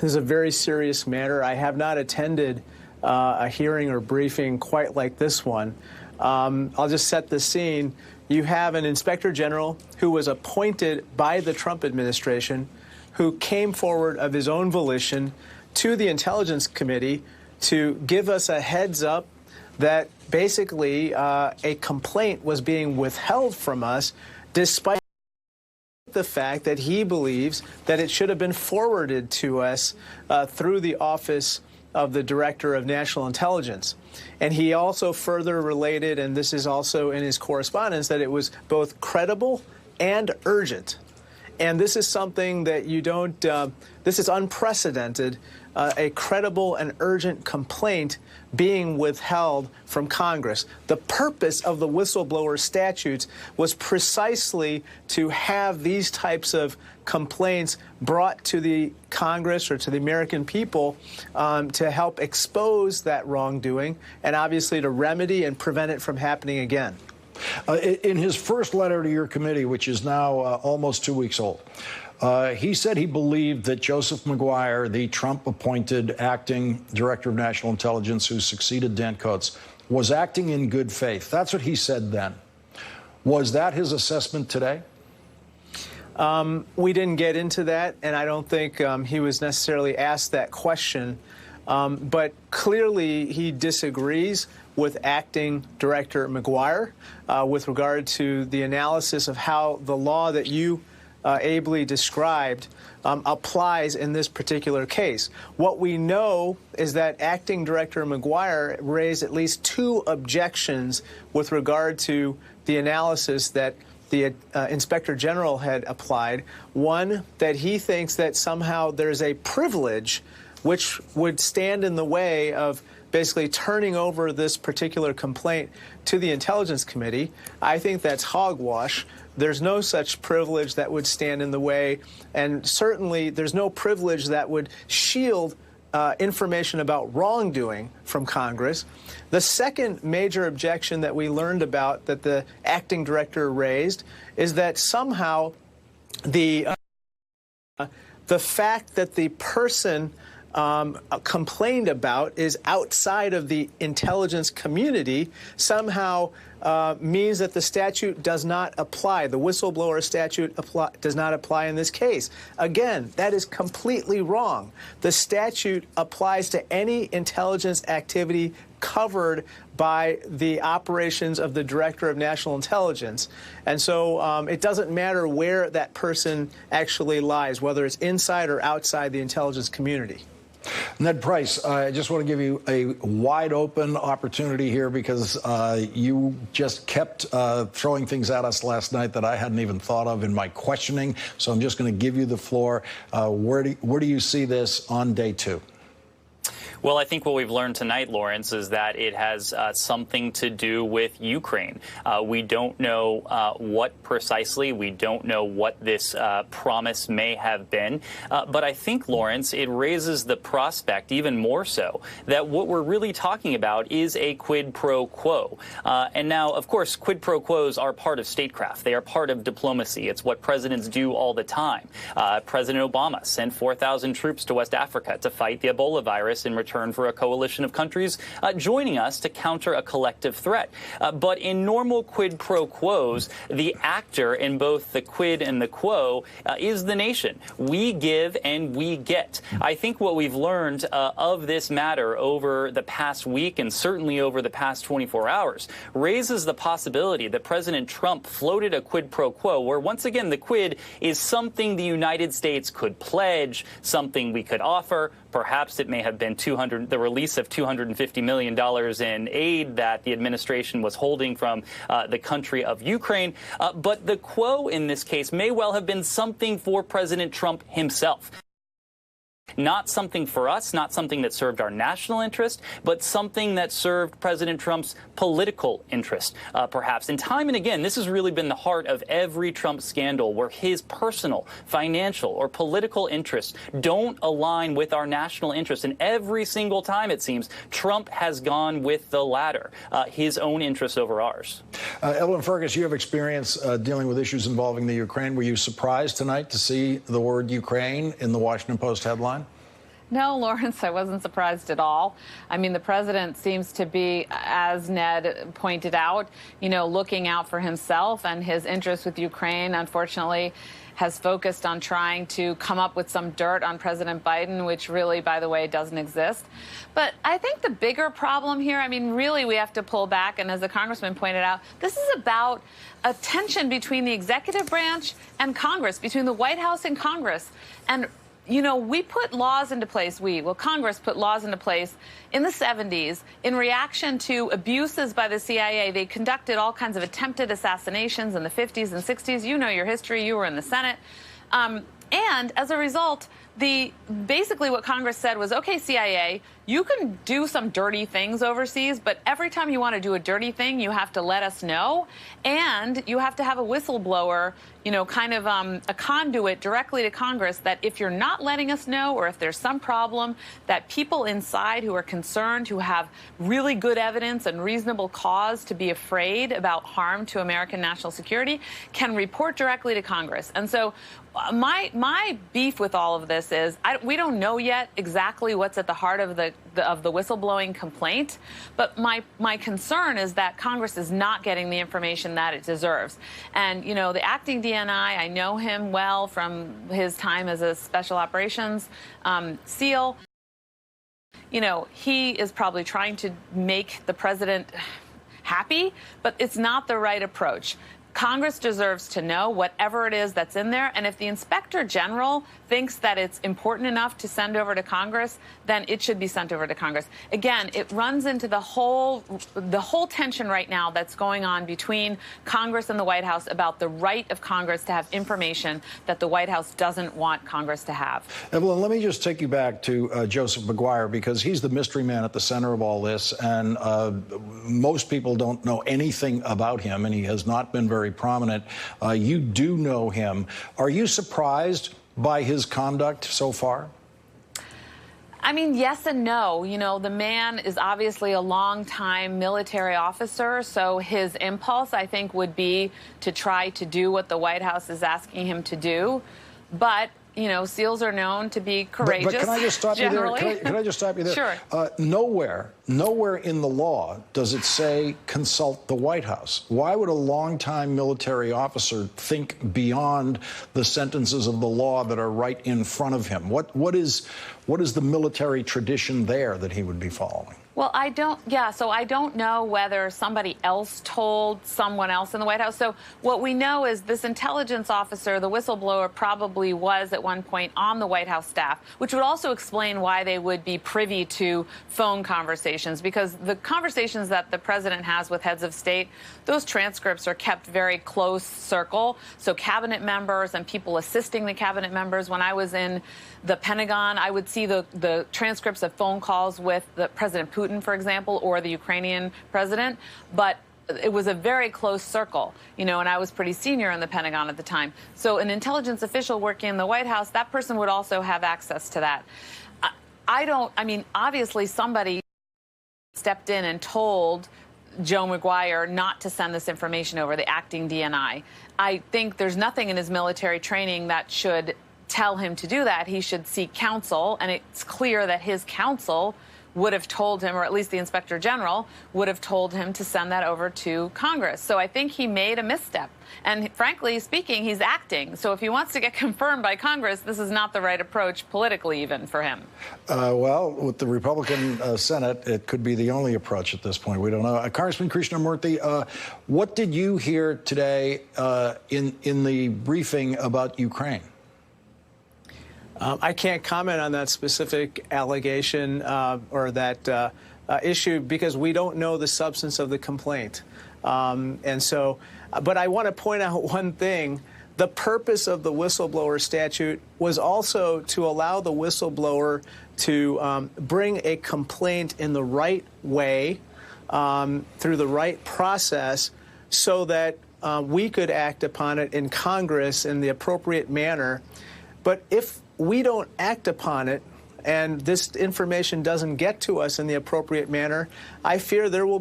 This is a very serious matter. I have not attended a hearing or briefing quite like this one. I'll just set the scene. You have an inspector general who was appointed by the Trump administration, who came forward of his own volition to the Intelligence Committee to give us a heads up that basically a complaint was being withheld from us, despite the fact that he believes that it should have been forwarded to us through the office of the Director of National Intelligence. And he also further related, and this is also in his correspondence, that it was both credible and urgent. And this is something that you don't, this is unprecedented, a credible and urgent complaint being withheld from Congress. The purpose of the whistleblower statutes was precisely to have these types of complaints brought to the Congress or to the American people to help expose that wrongdoing and obviously to remedy and prevent it from happening again. In his first letter to your committee, which is now almost 2 weeks old, he said he believed that Joseph Maguire, the Trump-appointed acting director of national intelligence who succeeded Dan Coats, was acting in good faith. That's what he said then. Was that his assessment today? We didn't get into that, and I don't think he was necessarily asked that question. But clearly he disagrees with acting Director Maguire with regard to the analysis of how the law that you ably described applies in this particular case. What we know is that acting Director Maguire raised at least 2 objections with regard to the analysis that the Inspector General had applied. One, that he thinks that somehow there's a privilege which would stand in the way of basically turning over this particular complaint to the Intelligence Committee. I think that's hogwash. There's no such privilege that would stand in the way, and certainly there's no privilege that would shield information about wrongdoing from Congress. The second major objection that we learned about that the acting director raised is that somehow the fact that the person complained about is outside of the intelligence community somehow means that the statute does not apply. The whistleblower statute does not apply in this case. Again, that is completely wrong. The statute applies to any intelligence activity covered by the operations of the Director of National Intelligence. And so it doesn't matter where that person actually lies, whether it's inside or outside the intelligence community. Ned Price, I just want to give you a wide open opportunity here because you just kept throwing things at us last night that I hadn't even thought of in my questioning. So I'm just going to give you the floor. Where do you see this on day 2? Well, I think what we've learned tonight, Lawrence, is that it has something to do with Ukraine. We don't know what precisely. We don't know what this promise may have been. But I think, Lawrence, it raises the prospect even more so that what we're really talking about is a quid pro quo. And now, of course, quid pro quos are part of statecraft. They are part of diplomacy. It's what presidents do all the time. President Obama sent 4,000 troops to West Africa to fight the Ebola virus in return for a coalition of countries joining us to counter a collective threat. But in normal quid pro quos, the actor in both the quid and the quo is the nation. We give and we get. I think what we've learned of this matter over the past week and certainly over the past 24 hours raises the possibility that President Trump floated a quid pro quo where, once again, the quid is something the United States could pledge, something we could offer. Perhaps it may have been the release of $250 million in aid that the administration was holding from the country of Ukraine. But the quo in this case may well have been something for President Trump himself. Not something for us, not something that served our national interest, but something that served President Trump's political interest, perhaps. And time and again, this has really been the heart of every Trump scandal, where his personal, financial, or political interests don't align with our national interest. And every single time, it seems, Trump has gone with the latter, his own interests over ours. Evelyn Fergus, you have experience dealing with issues involving the Ukraine. Were you surprised tonight to see the word Ukraine in the Washington Post headline? No, Lawrence, I wasn't surprised at all. I mean, the president seems to be, as Ned pointed out, looking out for himself, and his interest with Ukraine, unfortunately, has focused on trying to come up with some dirt on President Biden, which really, by the way, doesn't exist. But I think the bigger problem here, I mean, really, we have to pull back. And as the congressman pointed out, this is about a tension between the executive branch and Congress, between the White House and Congress. And we put laws into place. Congress put laws into place in the 70s in reaction to abuses by the CIA. They conducted all kinds of attempted assassinations in the 50s and 60s. You know your history. You were in the Senate. And as a result, basically what Congress said was, OK, CIA, you can do some dirty things overseas, but every time you want to do a dirty thing, you have to let us know. And you have to have a whistleblower, kind of a conduit directly to Congress, that if you're not letting us know, or if there's some problem, that people inside who are concerned, who have really good evidence and reasonable cause to be afraid about harm to American national security, can report directly to Congress. And so my beef with all of this is we don't know yet exactly what's at the heart of the whistleblowing complaint, but my concern is that Congress is not getting the information that it deserves. And the acting DNI, I know him well from his time as a special operations SEAL. He is probably trying to make the president happy, but it's not the right approach. Congress deserves to know whatever it is that's in there. And if the Inspector General thinks that it's important enough to send over to Congress, then it should be sent over to Congress. Again, it runs into the whole tension right now that's going on between Congress and the White House about the right of Congress to have information that the White House doesn't want Congress to have. Evelyn, let me just take you back to Joseph Maguire, because he's the mystery man at the center of all this. And most people don't know anything about him, and he has not been very prominent. You do know him. Are you surprised by his conduct so far? I mean, yes and no. The man is obviously a longtime military officer, so his impulse, I think, would be to try to do what the White House is asking him to do. But SEALs are known to be courageous. But can I just stop you there? Can I just stop you there? Sure. Nowhere in the law does it say consult the White House. Why would a longtime military officer think beyond the sentences of the law that are right in front of him? What is the military tradition there that he would be following? Well, I don't know whether somebody else told someone else in the White House. So what we know is this intelligence officer, the whistleblower, probably was at one point on the White House staff, which would also explain why they would be privy to phone conversations, because the conversations that the president has with heads of state, those transcripts are kept very close circle. So cabinet members and people assisting the cabinet members. When I was in the Pentagon, I would see the transcripts of phone calls with the President Putin, for example, or the Ukrainian president. But it was a very close circle, and I was pretty senior in the Pentagon at the time. So an intelligence official working in the White House, that person would also have access to that. Obviously somebody stepped in and told Joe Maguire not to send this information over, the acting DNI. I think there's nothing in his military training that should tell him to do that. He should seek counsel, and it's clear that his counsel would have told him, or at least the Inspector General would have told him, to send that over to Congress. So I think he made a misstep. And frankly speaking, he's acting. So if he wants to get confirmed by Congress, this is not the right approach politically even for him. Well, with the Republican Senate, it could be the only approach at this point. We don't know. Congressman Krishnamoorthi, what did you hear today in the briefing about Ukraine? I can't comment on that specific allegation or that issue, because we don't know the substance of the complaint. But I want to point out one thing. The purpose of the whistleblower statute was also to allow the whistleblower to bring a complaint in the right way, through the right process, so that we could act upon it in Congress in the appropriate manner. But if we don't act upon it and this information doesn't get to us in the appropriate manner, I fear there will be